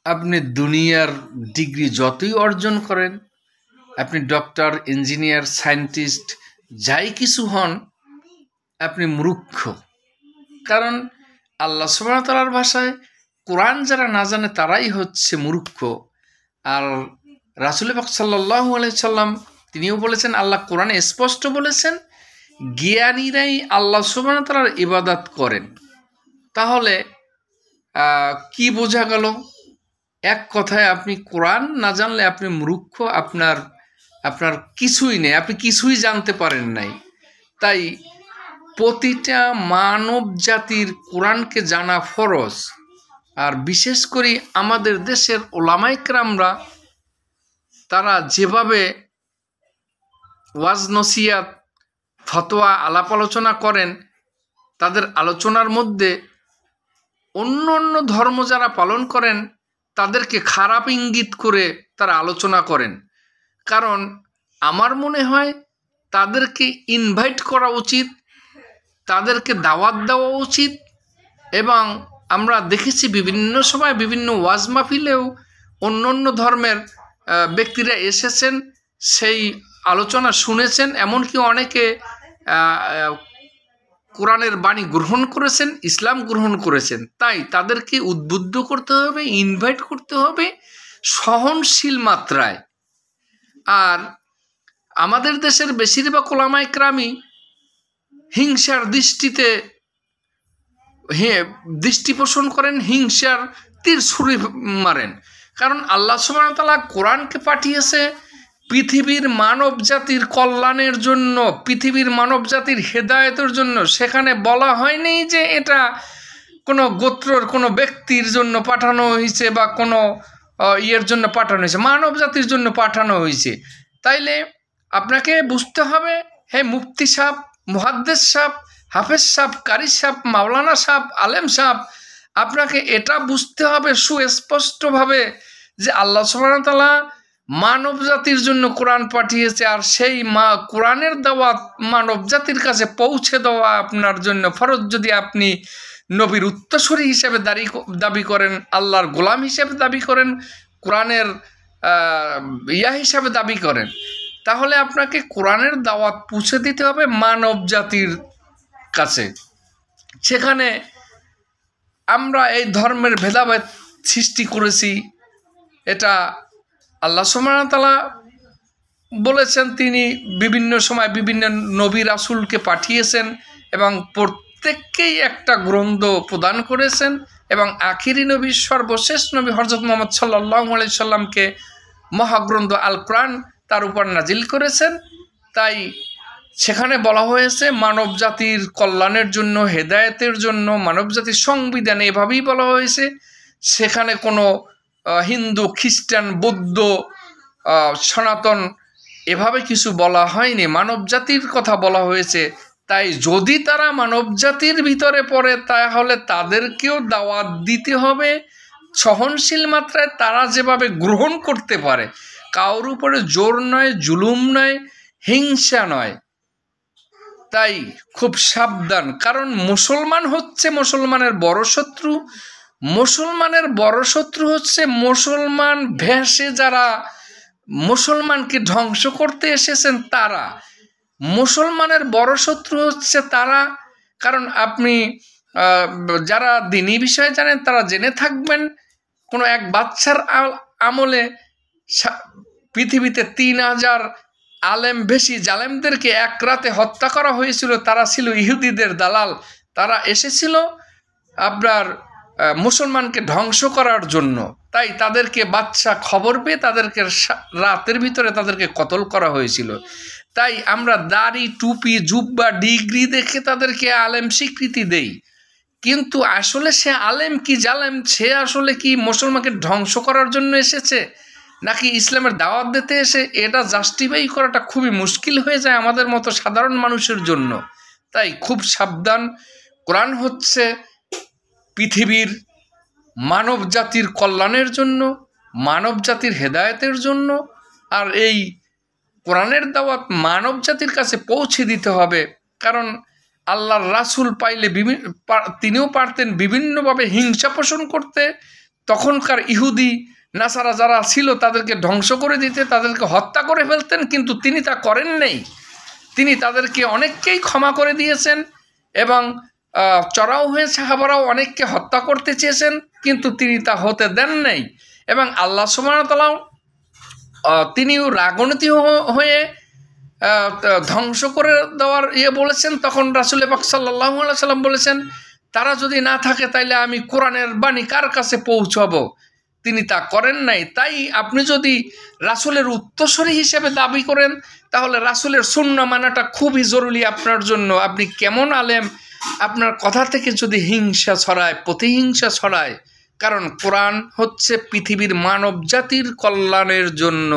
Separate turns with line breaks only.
আপনি দুনিয়ার ডিগ্রি যতই অর্জন করেন, আপনি ডক্টর, ইঞ্জিনিয়ার, সায়েন্টিস্ট যাই কিছু হন, আপনি মূর্খ। কারণ আল্লাহ সুবহানাহু ওয়া তাআলার ভাষায় কোরআন যারা না জানে তারাই হচ্ছে মূর্খ। আর রাসূল পাক সাল্লাল্লাহু আলাইহি সাল্লাম তিনিও বলেছেন, আল্লাহ কোরআনে স্পষ্ট বলেছেন, জ্ঞানীরাই আল্লাহ সুবহানাহু ওয়া তাআলার ইবাদত করেন। তাহলে কি বোঝা গেল? এক কথায় আপনি কোরআন না জানলে আপনি মূর্খ, আপনার কিছুই নেই, আপনি কিছুই জানতে পারেন নাই। তাই প্রতিটা মানব জাতির কোরআনকে জানা ফরজ। আর বিশেষ করে আমাদের দেশের ওলামায়ে কেরামরা তারা যেভাবে ওয়াজ নসিহত, ফতোয়া, আলাপ আলোচনা করেন, তাদের আলোচনার মধ্যে অন্য অন্য ধর্ম যারা পালন করেন তাদেরকে খারাপ ইঙ্গিত করে তারা আলোচনা করেন। কারণ আমার মনে হয় তাদেরকে ইনভাইট করা উচিত, তাদেরকে দাওয়াত দেওয়া উচিত। এবং আমরা দেখেছি বিভিন্ন সময় বিভিন্ন ওয়াজ মাহফিলেও অন্য অন্য ধর্মের ব্যক্তিরা এসেছেন, সেই আলোচনা শুনেছেন, এমনকি অনেকে কোরআনের বাণী গ্রহণ করেছেন, ইসলাম গ্রহণ করেছেন। তাই তাদেরকে উদ্বুদ্ধ করতে হবে, ইনভাইট করতে হবে সহনশীল মাত্রায়। আর আমাদের দেশের বেশিরভাগ ওলামায়ে কেরামই হিংসার দৃষ্টিতে দৃষ্টি পোষণ করেন, হিংসার তীর ছুঁড়ে মারেন। কারণ আল্লাহ সুবহানাহু ওয়া তাআলা কোরআনকে পাঠিয়েছে পৃথিবীর মানব জাতির কল্যাণের জন্য, পৃথিবীর মানব জাতির হেদায়েতের জন্য। সেখানে বলা হয়নি যে এটা কোনো গোত্রর কোনো ব্যক্তির জন্য পাঠানো হয়েছে বা কোনো ইয়ের জন্য পাঠানো হয়েছে, মানব জাতির জন্য পাঠানো হয়েছে। তাইলে আপনাকে বুঝতে হবে, হে মুফতি সাহেব, মুহাদ্দিস সাহেব, হাফেজ সাহেব, কারি সাহেব, মাওলানা সাহেব, আলেম সাহেব, আপনাকে এটা বুঝতে হবে সুস্পষ্টভাবে যে আল্লাহ সুবহানাহু ওয়া তাআলা মানব জাতির জন্য কোরআন পাঠিয়েছে। আর সেই কোরআনের দাওয়াত মানব জাতির কাছে পৌঁছে দেওয়া আপনার জন্য ফরজ। যদি আপনি নবীর উত্তরসূরি হিসেবে দাবি করেন, আল্লাহর গোলাম হিসেবে দাবি করেন, কোরআনের হিসাবে দাবি করেন, তাহলে আপনাকে কোরআনের দাওয়াত পৌঁছে দিতে হবে মানব জাতির কাছে। সেখানে আমরা এই ধর্মের ভেদাভেদ সৃষ্টি করেছি, এটা আল্লাহ সুবহানাহু ওয়া তাআলা বলেছেন। তিনি বিভিন্ন সময় বিভিন্ন নবী রাসূলকে পাঠিয়েছেন এবং প্রত্যেককেই একটা গ্রন্থ প্রদান করেছেন। এবং আখিরি নবী, সর্বশেষ নবী হযরত মুহাম্মদ সাল্লাল্লাহু আলাইহি সাল্লামকে মহাগ্রন্থ আল কোরআন তার উপর নাজিল করেছেন। তাই সেখানে বলা হয়েছে মানব জাতির কল্যাণের জন্য, হেদায়েতের জন্য, মানব জাতির সংবিধানে এভাবেই বলা হয়েছে। সেখানে কোনো হিন্দু, খ্রিস্টান, বৌদ্ধ, সনাতন এভাবে কিছু বলা হয়নি, মানব জাতির কথা বলা হয়েছে। তাই যদি তারা মানব জাতির ভিতরে পড়ে তাহলে তাদেরকেও দাওয়াত দিতে হবে সহনশীল মাত্রায়, তারা যেভাবে গ্রহণ করতে পারে। কারোর উপরে জোর নয়, জুলুম নয়, হিংসা নয়। তাই খুব সাবধান, কারণ মুসলমান হচ্ছে মুসলমানের বড় শত্রু। মুসলমানের বড় শত্রু হচ্ছে মুসলমান ভেসে যারা মুসলমানকে ধ্বংস করতে এসেছেন তারা। মুসলমানের বড় শত্রু হচ্ছে তারা। কারণ আপনি যারা দ্বীনি বিষয়ে জানেন তারা জেনে থাকবেন, কোনো এক বাচ্চার আমলে পৃথিবীতে 3000 আলেম বেশি জালেমদেরকে এক রাতে হত্যা করা হয়েছিল। তারা ছিল ইহুদিদের দালাল। তারা এসেছিল আপনার মুসলমানকে ধ্বংস করার জন্য। তাই তাদেরকে বাদশা খবর পেয়ে তাদেরকে রাতের ভিতরে তাদেরকে কতল করা হয়েছিল। তাই আমরা দাড়ি, টুপি, জুব্বা, ডিগ্রি দেখে তাদেরকে আলেম স্বীকৃতি দেই, কিন্তু আসলে সে আলেম কি জালেম, সে আসলে কি মুসলমানকে ধ্বংস করার জন্য এসেছে নাকি ইসলামের দাওয়াত দিতে এসে, এটা জাস্টিফাই করাটা খুবই মুশকিল হয়ে যায় আমাদের মতো সাধারণ মানুষের জন্য। তাই খুব সাবধান। কোরআন হচ্ছে পৃথিবীর মানব জাতির কল্যাণের জন্য, মানব জাতির হেদায়েতের জন্য। আর এই কোরআনের দাওয়াত মানব জাতির কাছে পৌঁছে দিতে হবে। কারণ আল্লাহর রাসূল পাইলে তিনিও পারতেন বিভিন্নভাবে হিংসা পোষণ করতে, তখনকার ইহুদি নাসারা যারা ছিল তাদেরকে ধ্বংস করে দিতে, তাদেরকে হত্যা করে ফেলতেন, কিন্তু তিনি তা করেন নাই। তিনি তাদেরকে অনেককেই ক্ষমা করে দিয়েছেন এবং চড়াও হয়ে সাহাবারাও অনেককে হত্যা করতে চেয়েছেন, কিন্তু তিনি তা হতে দেন নাই। এবং আল্লাহ সুবহানাহু ওয়া তাআলা তিনিও রাগান্বিত হয়ে ধ্বংস করে দেওয়ার বলেছেন। তখন রাসূল পাক সাল্লাল্লাহু আলাইহি সাল্লাম বলেছেন, তারা যদি না থাকে তাইলে আমি কোরআনের বাণী কার কাছে পৌঁছাবো? তিনি তা করেন নাই। তাই আপনি যদি রাসূলের উত্তরসূরি হিসেবে দাবি করেন তাহলে রাসূলের সুন্নাহ মানাটা খুবই জরুরি আপনার জন্য। আপনি কেমন আলেম, আপনার কথা থেকে যদি হিংসা ছড়ায়, প্রতিহিংসা ছড়ায়, কারণ কোরআন হচ্ছে পৃথিবীর মানব জাতির কল্যাণের জন্য।